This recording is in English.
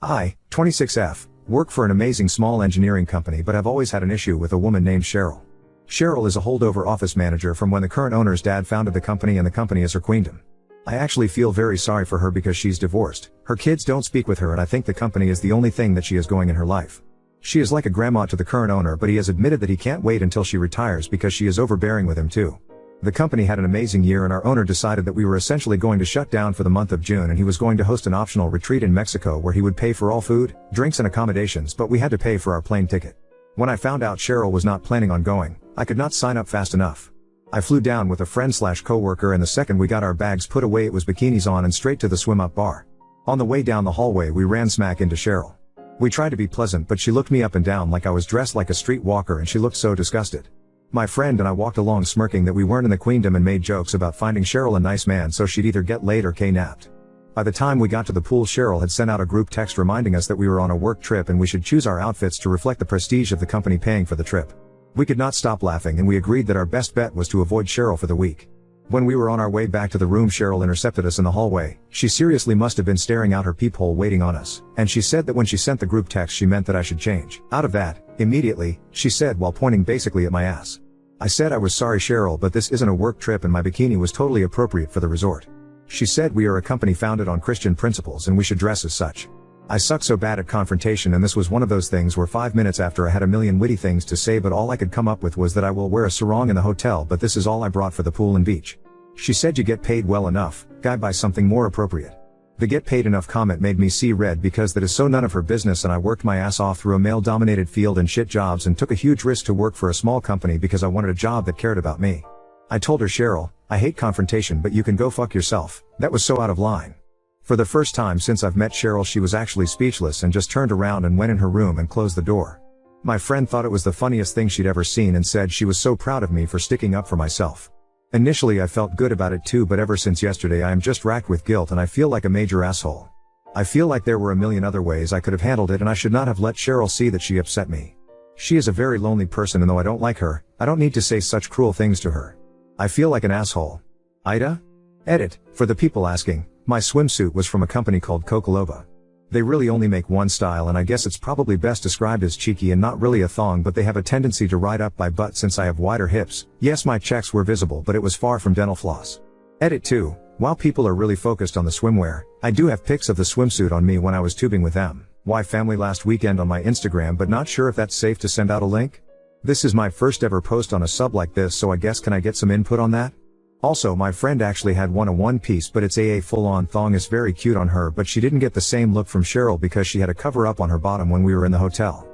I, 26F, work for an amazing small engineering company but have always had an issue with a woman named Cheryl. Cheryl is a holdover office manager from when the current owner's dad founded the company and the company is her queendom. I actually feel very sorry for her because she's divorced, her kids don't speak with her and I think the company is the only thing that she is going in her life. She is like a grandma to the current owner but he has admitted that he can't wait until she retires because she is overbearing with him too. The company had an amazing year and our owner decided that we were essentially going to shut down for the month of June and he was going to host an optional retreat in Mexico where he would pay for all food, drinks and accommodations but we had to pay for our plane ticket. When I found out Cheryl was not planning on going, I could not sign up fast enough. I flew down with a friend/coworker and the second we got our bags put away it was bikinis on and straight to the swim-up bar. On the way down the hallway we ran smack into Cheryl. We tried to be pleasant but she looked me up and down like I was dressed like a street walker and she looked so disgusted. My friend and I walked along smirking that we weren't in the queendom and made jokes about finding Cheryl a nice man so she'd either get laid or K-napped. By the time we got to the pool Cheryl had sent out a group text reminding us that we were on a work trip and we should choose our outfits to reflect the prestige of the company paying for the trip. We could not stop laughing and we agreed that our best bet was to avoid Cheryl for the week. When we were on our way back to the room Cheryl intercepted us in the hallway. She seriously must have been staring out her peephole waiting on us, and she said that when she sent the group text she meant that I should change out of that, immediately, she said while pointing basically at my ass. I said I was sorry Cheryl but this isn't a work trip and my bikini was totally appropriate for the resort. She said we are a company founded on Christian principles and we should dress as such. I suck so bad at confrontation and this was one of those things where 5 minutes after I had a million witty things to say but all I could come up with was that I will wear a sarong in the hotel but this is all I brought for the pool and beach. She said you get paid well enough, guy buy something more appropriate. The get paid enough comment made me see red because that is so none of her business and I worked my ass off through a male-dominated field and shit jobs and took a huge risk to work for a small company because I wanted a job that cared about me. I told her Cheryl, I hate confrontation but you can go fuck yourself, that was so out of line. For the first time since I've met Cheryl she was actually speechless and just turned around and went in her room and closed the door. My friend thought it was the funniest thing she'd ever seen and said she was so proud of me for sticking up for myself. Initially I felt good about it too but ever since yesterday I am just racked with guilt and I feel like a major asshole. I feel like there were a million other ways I could have handled it and I should not have let Cheryl see that she upset me. She is a very lonely person and though I don't like her, I don't need to say such cruel things to her. I feel like an asshole. Ida? Edit, for the people asking, my swimsuit was from a company called Kokolova. They really only make one style and I guess it's probably best described as cheeky and not really a thong but they have a tendency to ride up my butt since I have wider hips. Yes my checks were visible but it was far from dental floss. Edit 2, while people are really focused on the swimwear, I do have pics of the swimsuit on me when I was tubing with my family last weekend on my Instagram but not sure if that's safe to send out a link. This is my first ever post on a sub like this so I guess can I get some input on that? Also my friend actually had a one piece but it's a full-on thong is very cute on her but she didn't get the same look from Cheryl because she had a cover up on her bottom when we were in the hotel.